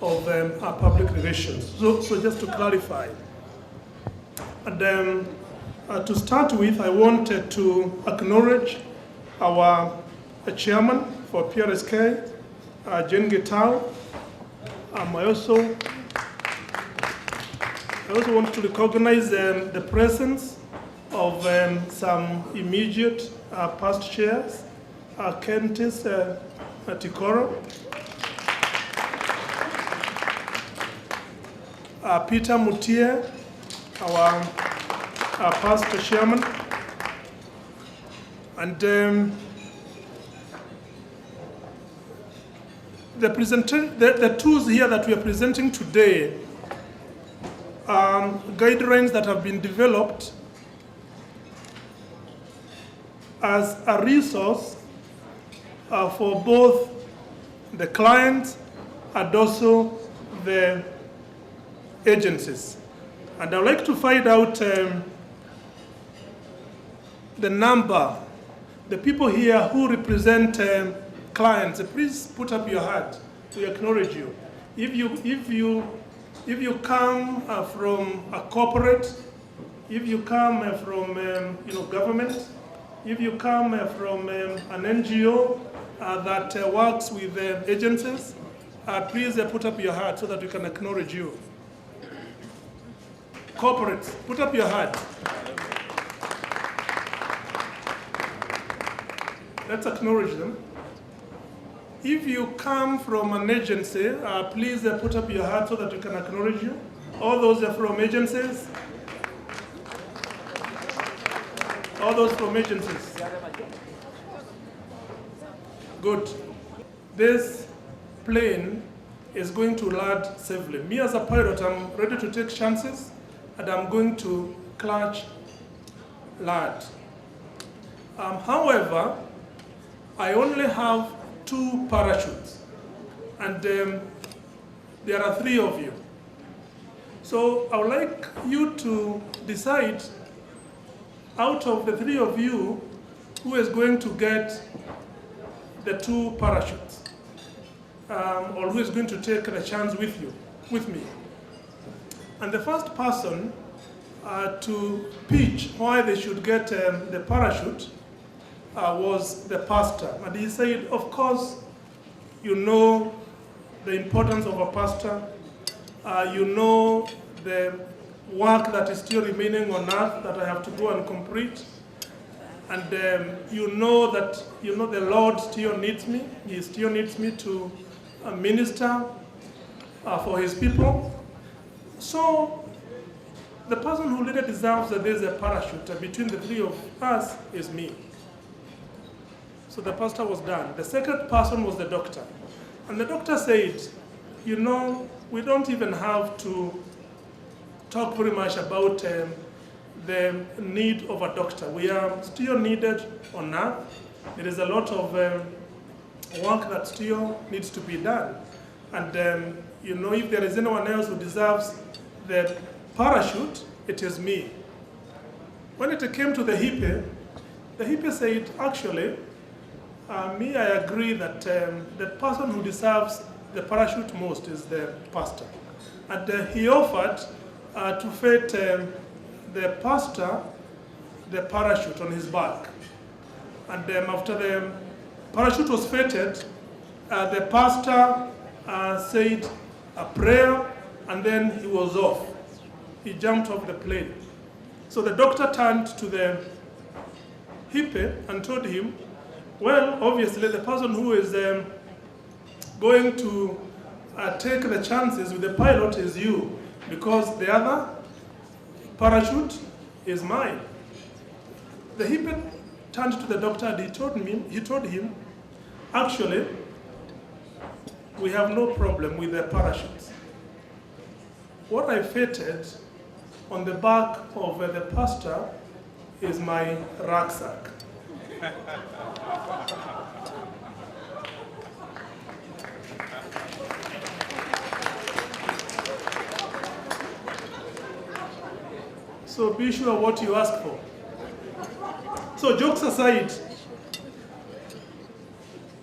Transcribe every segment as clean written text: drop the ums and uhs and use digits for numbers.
of our public relations. So just to clarify. And to start with, I wanted to acknowledge our chairman for PRSK, Gikaru. I also want to recognize the presence of some immediate past chairs, Kentis Tikoro, Peter Mutie, our past chairman, and the tools here that we are presenting today are guidelines that have been developed as a resource for both the clients and also the agencies. And I'd like to find out the number, the people here who represent clients. Please put up your hand. We acknowledge you. If you come from a corporate, if you come from government, if you come from an NGO that works with agencies, please put up your hand so that we can acknowledge you. Corporates, put up your hand. Let's acknowledge them. If you come from an agency, please put up your hand so that we can acknowledge you. All those are from agencies. All those from agencies. Good. This plane is going to land safely. Me as a pilot, I'm ready to take chances, and I'm going to clutch land. However, I only have 2 parachutes, and there are 3 of you. So I would like you to decide, out of the 3 of you, who is going to get the 2 parachutes, or who is going to take the chance with me. And the first person to pitch why they should get the parachute was the pastor. And he said, of course, you know the importance of a pastor. You know the work that is still remaining on earth that I have to go and complete. And you know that the Lord still needs me. He still needs me to minister for his people. So the person who really deserves that there's a parachute between the 3 of us is me. So the pastor was done. The second person was the doctor. And the doctor said, we don't even have to talk very much about the need of a doctor. We are still needed on earth. There is a lot of work that still needs to be done. And if there is anyone else who deserves the parachute, it is me. When it came to the hippie said, actually, I agree that the person who deserves the parachute most is the pastor. And he offered to fit the pastor the parachute on his back. And after the parachute was fitted, the pastor said a prayer, and then he was off. He jumped off the plane. So the doctor turned to the hippie and told him, well, obviously the person who is going to take the chances with the pilot is you, because the other parachute is mine. The hippie turned to the doctor and he told him, actually, we have no problem with the parachutes. What I fitted on the back of the pastor is my rucksack. So be sure what you ask for. So jokes aside,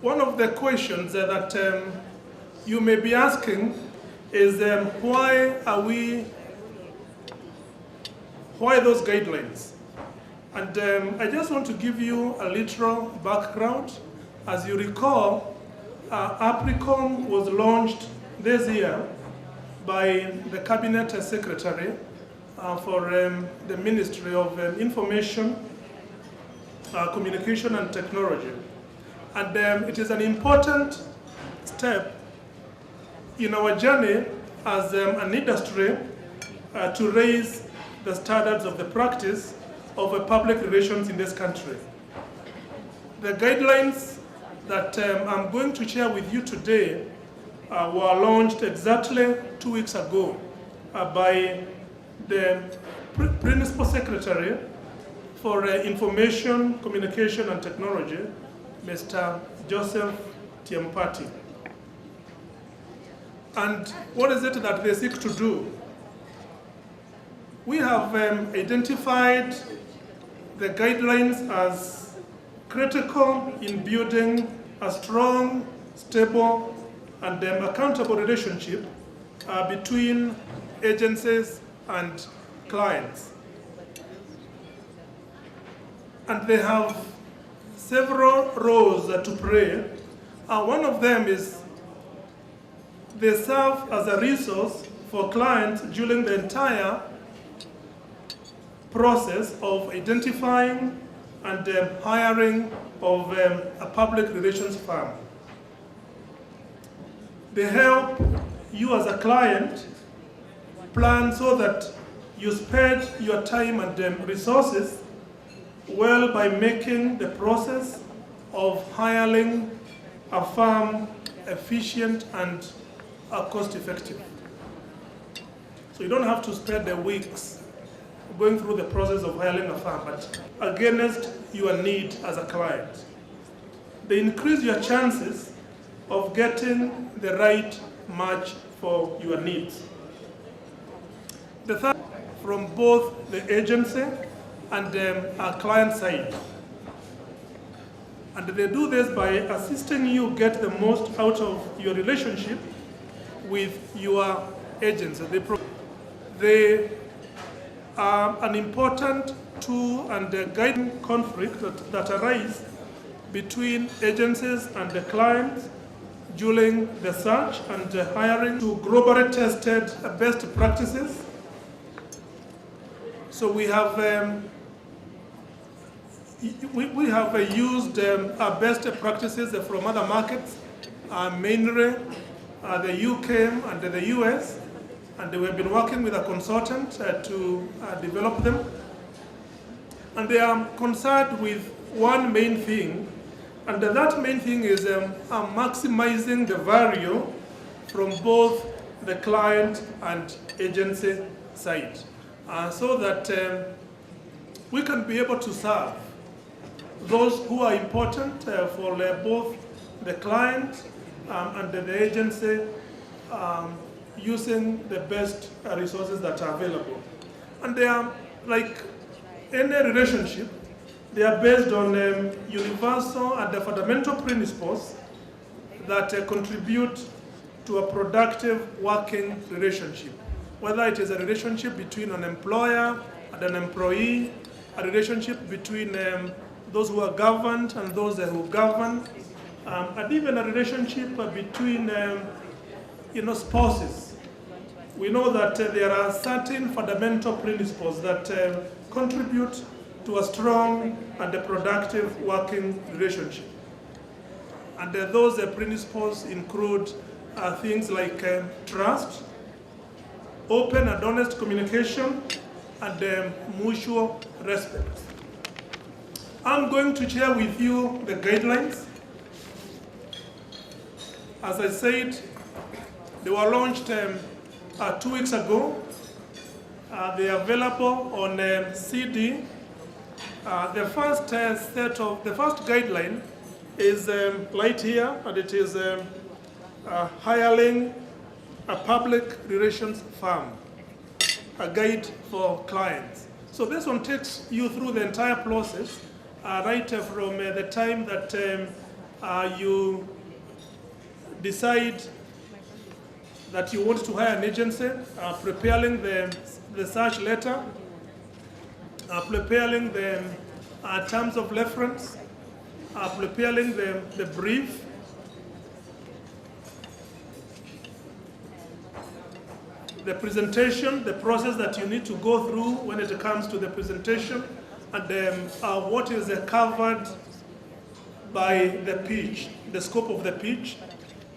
one of the questions that you may be asking is why those guidelines? And I just want to give you a little background. As you recall, APReCOM was launched this year by the Cabinet Secretary for the Ministry of Information, Communication and Technology. And it is an important step in our journey as an industry to raise the standards of the practice of public relations in this country. The guidelines that I'm going to share with you today were launched exactly 2 weeks ago by the Principal Secretary for Information, Communication and Technology, Mr. Joseph Tiampati. And what is it that they seek to do? We have identified the guidelines as critical in building a strong, stable, and accountable relationship between agencies and clients. And they have several roles to play. One of them is they serve as a resource for clients during the entire process of identifying and hiring of a public relations firm. They help you as a client plan so that you spend your time and resources well by making the process of hiring a firm efficient and cost-effective. So you don't have to spend the weeks going through the process of hiring a firm, but against your need as a client. They increase your chances of getting the right match for your needs. The third, from both the agency and our client side. And they do this by assisting you get the most out of your relationship with your agency. They are an important tool and guiding conflict that arise between agencies and the clients during the search and hiring to globally tested best practices. So we have used our best practices from other markets, mainly the UK and the US, and we have been working with a consultant to develop them. And they are concerned with one main thing, and that main thing is maximizing the value from both the client and agency side, so that we can be able to serve those who are important for both the client and the agency, using the best resources that are available. And they are, like any relationship, they are based on universal and the fundamental principles that contribute to a productive working relationship. Whether it is a relationship between an employer and an employee, a relationship between those who are governed and those who govern, and even a relationship between spouses. We know that there are certain fundamental principles that contribute to a strong and a productive working relationship. And those principles include things like trust, open and honest communication, and mutual respect. I'm going to share with you the guidelines. As I said, they were launched 2 weeks ago. They are available on CD. The first guideline is right here, and it is hiring a public relations firm, a guide for clients. So this one takes you through the entire process, right from the time that you decide that you want to hire an agency, preparing the search letter, preparing the terms of reference, preparing the brief, the presentation, the process that you need to go through when it comes to the presentation, and what is covered by the pitch, the scope of the pitch.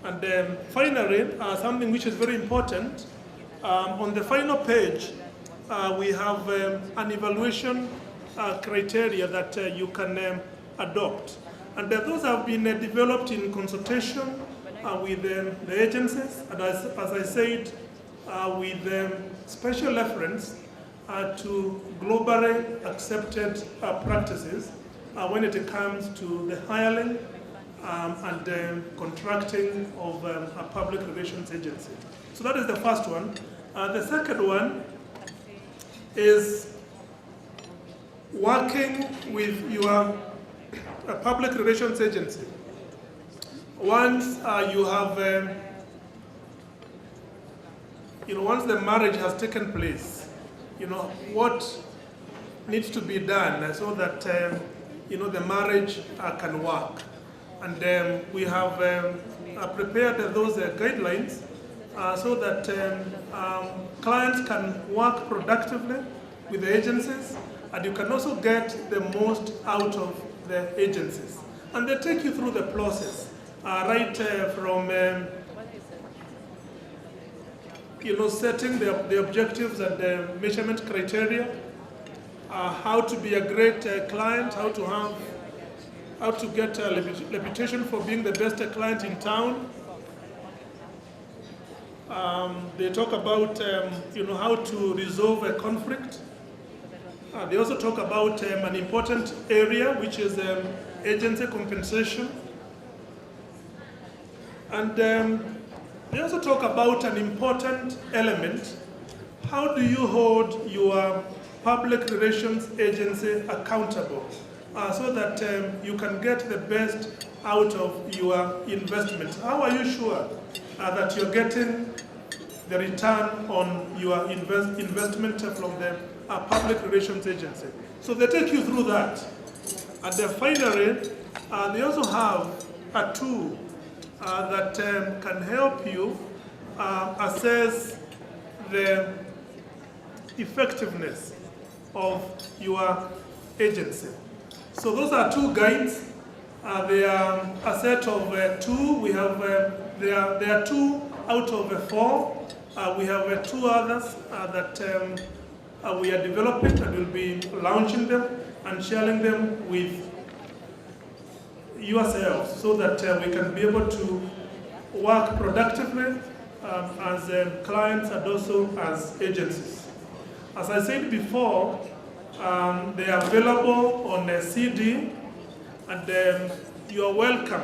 And finally, something which is very important, on the final page, we have an evaluation criteria that you can adopt. And those have been developed in consultation with the agencies, and as I said, with special reference to globally accepted practices when it comes to the hiring and contracting of a public relations agency. So that is the first one. The second one is working with your public relations agency. Once you have, once the marriage has taken place, what needs to be done so that the marriage can work. And we have prepared those guidelines so that clients can work productively with the agencies, and you can also get the most out of the agencies. And they take you through the process, right from setting the objectives and the measurement criteria, how to be a great client, how to get a reputation for being the best client in town. They talk about how to resolve a conflict. They also talk about an important area, which is agency compensation. And they also talk about an important element. How do you hold your public relations agency accountable so that you can get the best out of your investment? How are you sure that you're getting the return on your investment from the public relations agency? So they take you through that. And then finally, they also have a tool that can help you assess the effectiveness of your agency. So those are two guides. They are a set of two. We have there are two out of four. We have two others that we are developing, and we'll be launching them and sharing them with yourselves so that we can be able to work productively as clients and also as agencies. As I said before, they are available on a CD, and you are welcome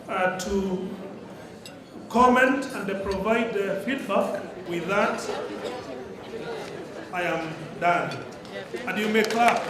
to comment and provide feedback. With that, I am done. And you may clap.